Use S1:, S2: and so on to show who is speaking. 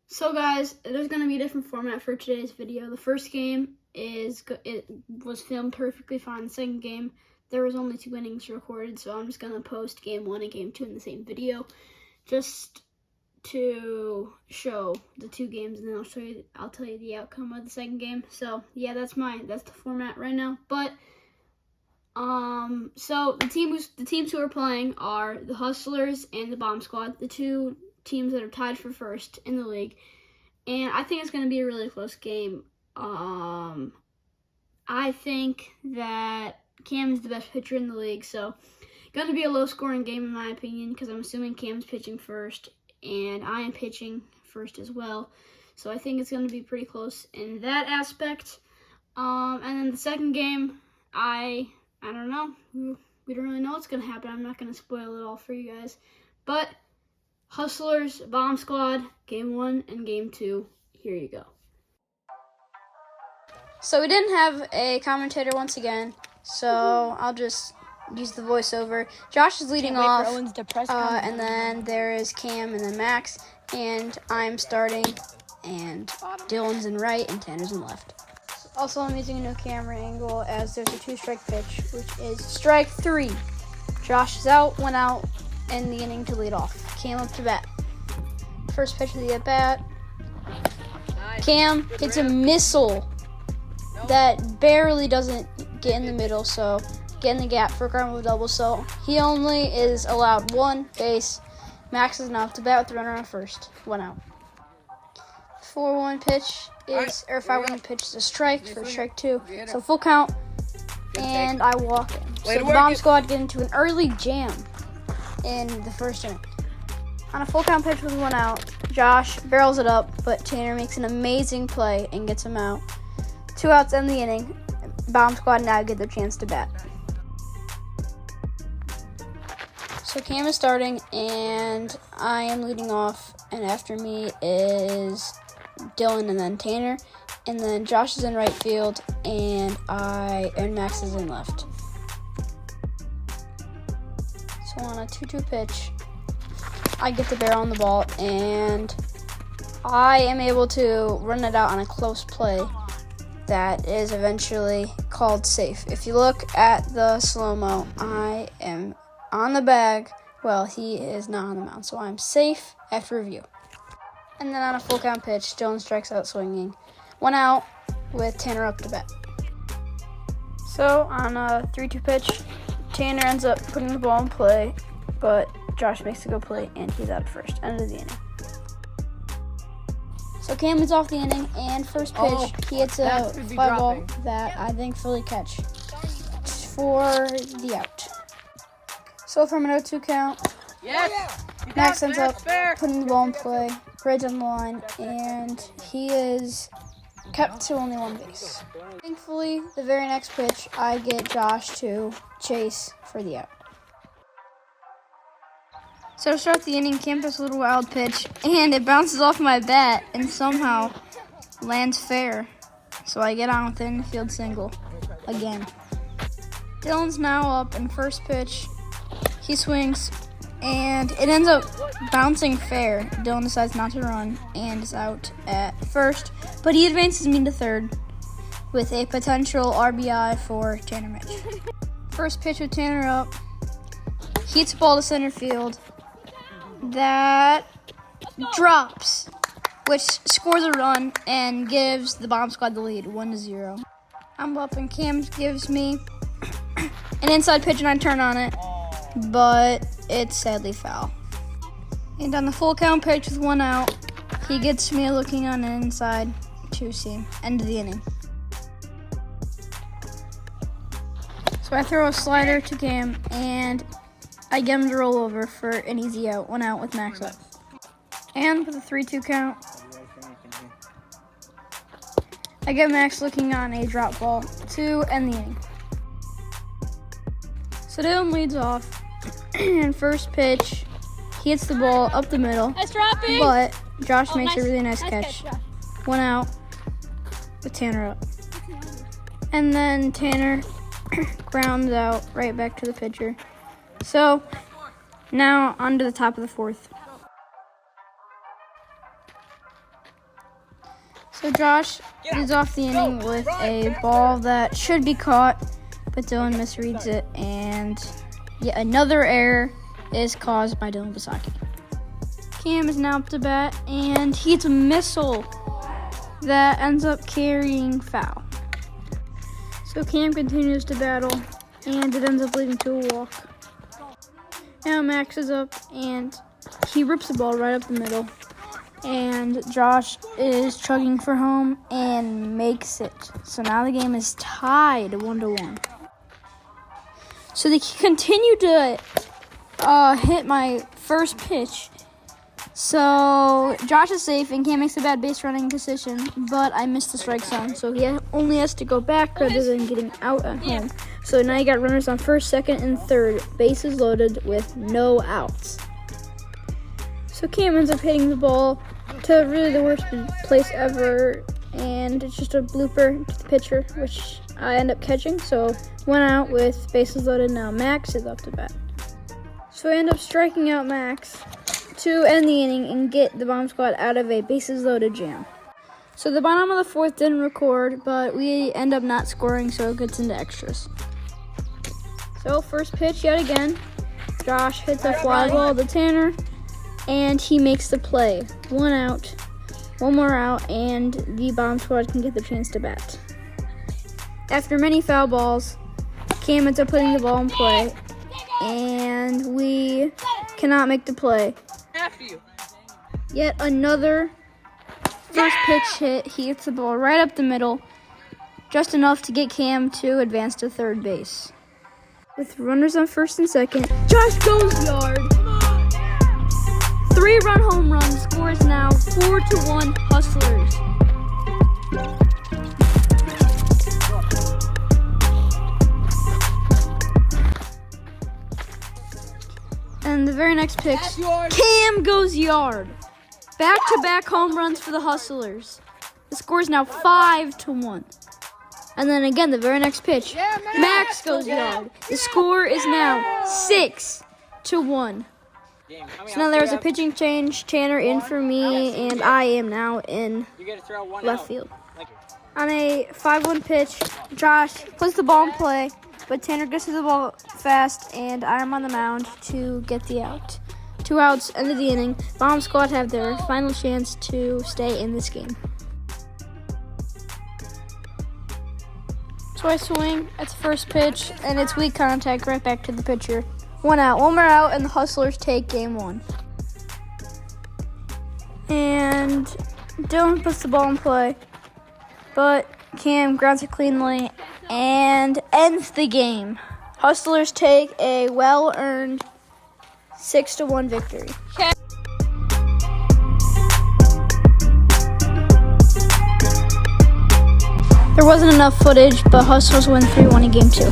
S1: So guys, there's going to be a different format for today's video. The first game was filmed perfectly fine. The second game, there was only 2 innings recorded, so I'm just going to post game 1 and game 2 in the same video just to show the 2 games, and then I'll tell you the outcome of the second game. So yeah, that's the format right now. But so the teams who are playing are the Hustlers and the Bomb Squad, the 2 teams that are tied for first in the league, and I think it's going to be a really close game. I think that Cam is the best pitcher in the league, so going to be a low-scoring game in my opinion, because I'm assuming Cam's pitching first, and I am pitching first as well. So I think it's going to be pretty close in that aspect. And then the second game, I don't know. We don't really know what's going to happen. I'm not going to spoil it all for you guys, but Hustlers, Bomb Squad, game 1 and game 2. Here you go. So we didn't have a commentator once again, so I'll just use the voiceover. Josh is leading off, and then there is Cam and then Max, and I'm starting, and Dylan's in right and Tanner's in left. Also, I'm using a new camera angle as there's a 2-strike pitch, which is strike 3. Josh is out, went out in the inning to lead off. Cam up to bat. First pitch of the at-bat. Cam hits a missile that barely doesn't get in the middle, so get in the gap for a ground rule double. So he only is allowed 1 base. Max is now up to bat with the runner on first. 1 out. 4-1 pitch is, or 5-1 pitch is a strike for strike 2. So full count, and I walk in. So the Bomb Squad get into an early jam in the first inning. On a full count pitch with 1 out, Josh barrels it up, but Tanner makes an amazing play and gets him out. 2 outs end the inning. Bomb Squad now get their chance to bat. So Cam is starting, and I am leading off, and after me is Dylan and then Tanner, and then Josh is in right field, and Max is in left. So on a 2-2 pitch, I get the barrel on the ball, and I am able to run it out on a close play that is eventually called safe. If you look at the slow-mo, I am on the bag. Well, he is not on the mound, so I'm safe after review. And then on a full count pitch, Dylan strikes out swinging. 1 out with Tanner up to bat. So on a 3-2 pitch, Tanner ends up putting the ball in play, but Josh makes a good play, and he's out first. End of the inning. So Cam leads off the inning, and first pitch, he hits a fly ball that I thankfully catch for the out. So from an 0-2 count, Max ends up putting the ball in play right down the line, and he is kept to only 1 base. Thankfully, the very next pitch, I get Josh to chase for the out. So to start the inning, Cam does a little wild pitch, and it bounces off my bat and somehow lands fair. So I get on with an infield single again. Dylan's now up, and first pitch, he swings, and it ends up bouncing fair. Dylan decides not to run and is out at first, but he advances me to third with a potential RBI for Tanner Mitch. First pitch with Tanner up, he hits the ball to center field. That drops, which scores a run and gives the Bomb Squad the lead, 1-0. I'm up, and Cam gives me an inside pitch, and I turn on it, but it's sadly foul. And on the full count pitch with 1 out, he gets me looking on an inside 2-seam. End of the inning. So I throw a slider to Cam, and I get him to roll over for an easy out, 1 out with Max up. And with a 3-2 count, I get Max looking on a drop ball to end the inning. So Dylan leads off, and first pitch, he hits the ball up the middle, but Josh makes a really nice catch. 1 out with Tanner up. And then Tanner grounds out right back to the pitcher. So now on to the top of the 4th. So Josh is off the inning with a ball that should be caught, but Dylan misreads it, and yet another error is caused by Dylan Basaki. Cam is now up to bat, and he hits a missile that ends up carrying foul. So Cam continues to battle, and it ends up leading to a walk. Now Max is up, and he rips the ball right up the middle. And Josh is chugging for home and makes it. So now the game is tied 1-1. So they continue to hit my first pitch. So Josh is safe and Cam makes a bad base running decision, but I missed the strike zone. So he only has to go back rather than getting out at home. So now you got runners on first, second, and third. Bases loaded with no outs. So Cam ends up hitting the ball to really the worst place ever, and it's just a blooper to the pitcher, which I end up catching. So 1 out with bases loaded. Now Max is up to bat. So I end up striking out Max to end the inning and get the bomb squad out of a bases loaded jam. So the bottom of the fourth didn't record, but we end up not scoring, so it gets into extras. So first pitch yet again. Josh hits a fly ball to Tanner, and he makes the play. 1 out, 1 more out, and the bomb squad can get the chance to bat. After many foul balls, Cam ends up putting the ball in play, and we cannot make the play. Yet another first pitch hit. He hits the ball right up the middle, just enough to get Cam to advance to third base. With runners on first and second, Josh goes yard. 3-run home run. Score is now 4-1 Hustlers. And the very next pitch, Cam goes yard. Back-to-back home runs for the Hustlers. The score is now 5-1. And then again, the very next pitch, Max goes yard. The score is now 6-1. So now there's a pitching change. Tanner in for me, and I am now in left field. On a 5-1 pitch, Josh puts the ball in play, but Tanner gets to the ball fast, and I'm on the mound to get the out. 2 outs, end of the inning. Bomb squad have their final chance to stay in this game. So I swing at the first pitch, and it's weak contact right back to the pitcher. 1 out, 1 more out, and the Hustlers take game 1. And Dylan puts the ball in play, but Cam grounds it cleanly and ends the game. Hustlers take a well-earned 6-1 victory. There wasn't enough footage, but Hustlers win 3-1 in game 2.